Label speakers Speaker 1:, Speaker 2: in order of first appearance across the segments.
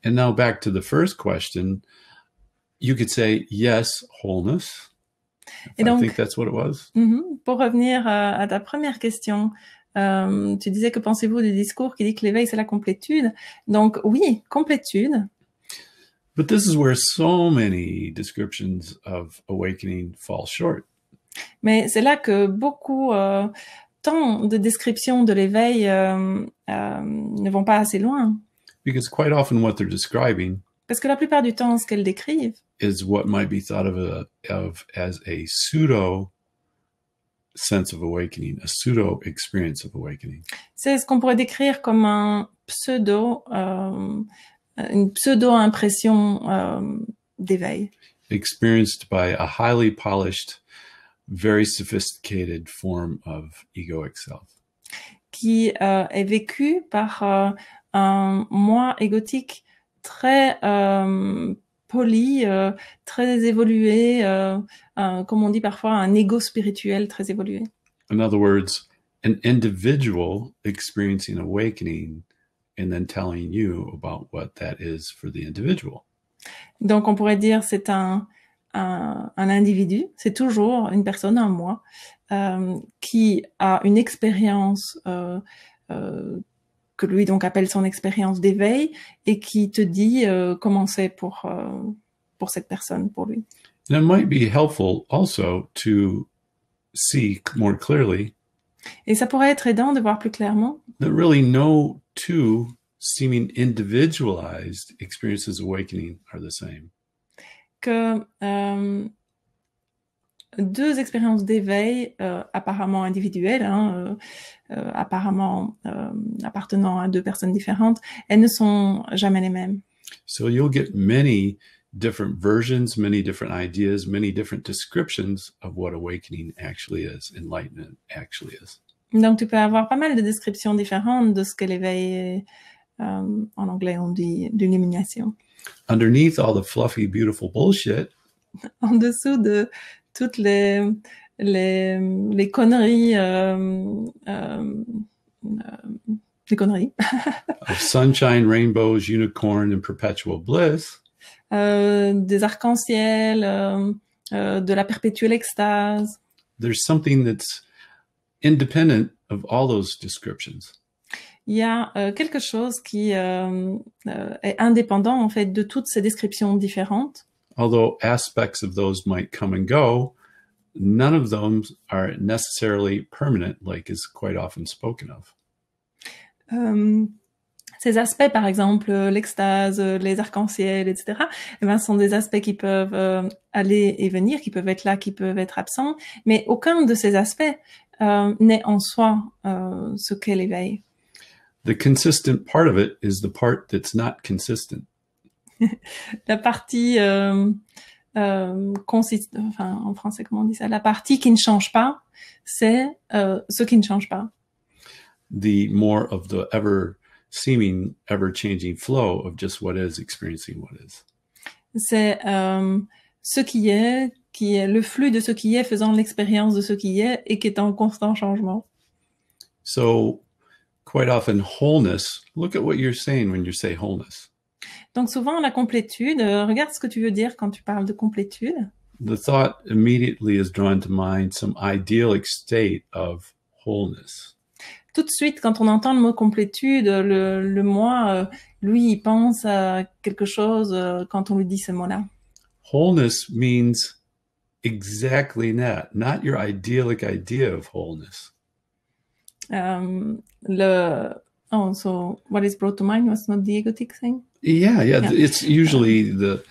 Speaker 1: And now back to the first question, you could say yes, wholeness.
Speaker 2: Et
Speaker 1: I
Speaker 2: donc,
Speaker 1: think that's what it was.
Speaker 2: Pour revenir à ta première question, tu disais que pensez-vous du discours qui dit que l'éveil c'est la complétude. Donc oui, complétude.
Speaker 1: But this is where so many descriptions of awakening fall short.
Speaker 2: Mais c'est là que beaucoup tant de descriptions de l'éveil ne vont pas assez loin.
Speaker 1: Because quite often what they're describing
Speaker 2: Parce que la plupart du temps, ce qu'elles décrivent
Speaker 1: is what might be thought of as a pseudo sense of awakening, a pseudo experience of awakening.
Speaker 2: c'est ce qu'on pourrait décrire comme une pseudo-impression d'éveil.
Speaker 1: Experienced by a highly polished, very sophisticated form of egoic self.
Speaker 2: Qui est vécu par un moi égotique très poli, très évolué, comme on dit parfois, un ego spirituel très évolué.
Speaker 1: In other words, an individual experiencing awakening and then telling you about what that is for the individual.
Speaker 2: Donc on pourrait dire c'est un individu, c'est toujours une personne, un moi, qui a une expérience que lui donc appelle son expérience d'éveil et qui te dit comment c'est pour cette personne, pour lui.
Speaker 1: And it might be helpful also to see more clearly
Speaker 2: Et ça pourrait être aidant de voir plus clairement
Speaker 1: that really no two seeming individualized experiences of awakening are the same.
Speaker 2: que deux expériences d'éveil apparemment individuelles, apparemment appartenant à deux personnes différentes, elles ne sont jamais les mêmes.
Speaker 1: So you'll get many different versions, many different ideas, many different descriptions of what awakening actually is, enlightenment actually is.
Speaker 2: Donc tu peux avoir pas mal de descriptions différentes de ce que l'éveil est. En anglais on dit d'illumination.
Speaker 1: Underneath all the fluffy, beautiful bullshit,
Speaker 2: en dessous de toutes les conneries, les conneries.
Speaker 1: of sunshine, rainbows, unicorn, and perpetual bliss,
Speaker 2: Des arcs-en-ciel, de la perpétuelle extase.
Speaker 1: there's something that's independent of all those descriptions.
Speaker 2: Il y a quelque chose qui est indépendant en fait de toutes ces descriptions différentes.
Speaker 1: Although aspects of those might come and go, none of them are necessarily permanent, like is quite often spoken of.
Speaker 2: Ces aspects, par exemple, l'extase, les arcs-en-ciel, etc., eh ben, sont des aspects qui peuvent aller et venir, qui peuvent être là, qui peuvent être absents, mais aucun de ces aspects n'est en soi ce qu'est l'éveil.
Speaker 1: The consistent part of it is the part that's not consistent.
Speaker 2: La partie enfin, en français, comment on dit ça? La partie qui ne change pas, c'est ce qui ne change pas.
Speaker 1: The more of the ever-seeming, ever-changing flow of just what is experiencing what is.
Speaker 2: C'est ce qui est le flux de ce qui est, faisant l'expérience de ce qui est et qui est en constant changement.
Speaker 1: So, quite often, wholeness, look at what you're saying when you say wholeness.
Speaker 2: Donc souvent, la complétude, regarde ce que tu veux dire quand tu parles de complétude.
Speaker 1: The thought immediately is drawn to mind some idyllic state of wholeness.
Speaker 2: Tout de suite, quand on entend le mot complétude, le moi, lui, il pense à quelque chose quand on lui dit ce mot-là.
Speaker 1: Wholeness means exactly that, not your idyllic idea of wholeness.
Speaker 2: So what is brought to mind was not the egotic thing?
Speaker 1: Yeah. It's usually the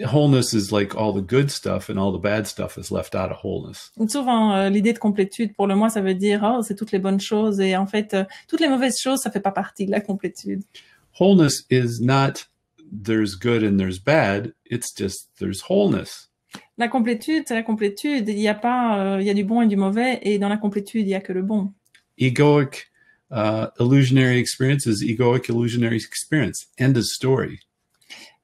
Speaker 1: wholeness is like all the good stuff and all the bad stuff is left out of wholeness.
Speaker 2: Souvent, l'idée de complétude, pour le moi, ça veut dire, c'est toutes les bonnes choses et en fait, toutes les mauvaises choses, ça fait pas partie de la complétude.
Speaker 1: Wholeness is not there's good and there's bad, it's just there's wholeness.
Speaker 2: La complétude, c'est la complétude. Il y a pas, il y a du bon et du mauvais et dans la complétude, il y a que le bon.
Speaker 1: Egoic illusionary experience is egoic illusionary experience. End of story.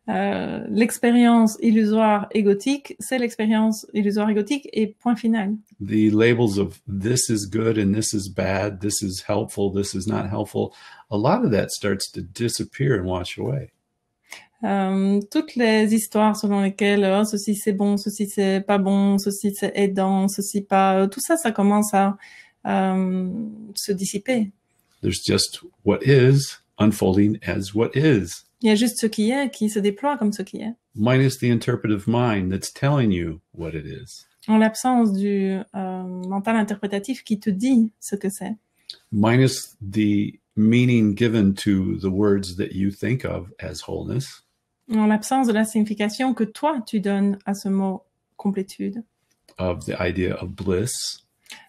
Speaker 2: L'expérience illusoire égotique, c'est l'expérience illusoire égotique et point final.
Speaker 1: The labels of this is good and this is bad, this is helpful, this is not helpful, a lot of that starts to disappear and wash away.
Speaker 2: Toutes les histoires selon lesquelles oh, ceci c'est bon, ceci c'est pas bon, ceci c'est aidant, ceci pas, tout ça, ça commence à se dissiper.
Speaker 1: There's just what is unfolding as what is.
Speaker 2: Il y a juste ce qui est qui se déploie comme ce qui est.
Speaker 1: Minus the interpretive mind that's telling you what it is.
Speaker 2: En l'absence du mental interprétatif qui te dit ce que c'est.
Speaker 1: Minus the meaning given to the words that you think of as wholeness.
Speaker 2: En l'absence de la signification que toi tu donnes à ce mot complétude.
Speaker 1: Of the idea of bliss.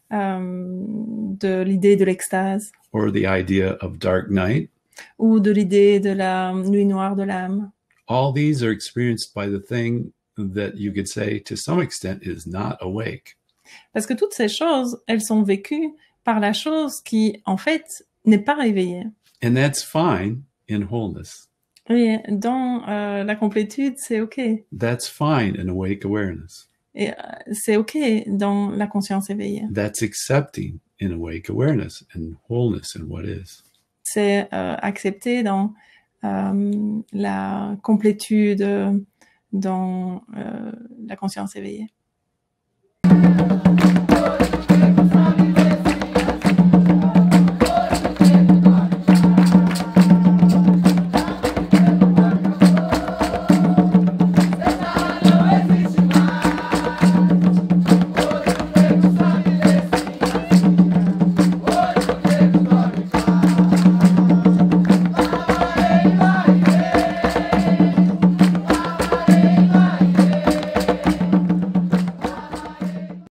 Speaker 2: De l'idée de l'extase.
Speaker 1: Or the idea of dark night.
Speaker 2: Ou de l'idée de la nuit noire de l'âme.
Speaker 1: All these are experienced by the thing that you could say to some extent is not awake.
Speaker 2: Parce que toutes ces choses, elles sont vécues par la chose qui, en fait, n'est pas réveillée.
Speaker 1: And that's fine in wholeness.
Speaker 2: Et dans la complétude, c'est OK.
Speaker 1: That's fine in awake awareness.
Speaker 2: Et c'est OK dans la conscience éveillée.
Speaker 1: That's accepting in awake awareness and wholeness and what is.
Speaker 2: C'est accepté dans la complétude, dans la conscience éveillée.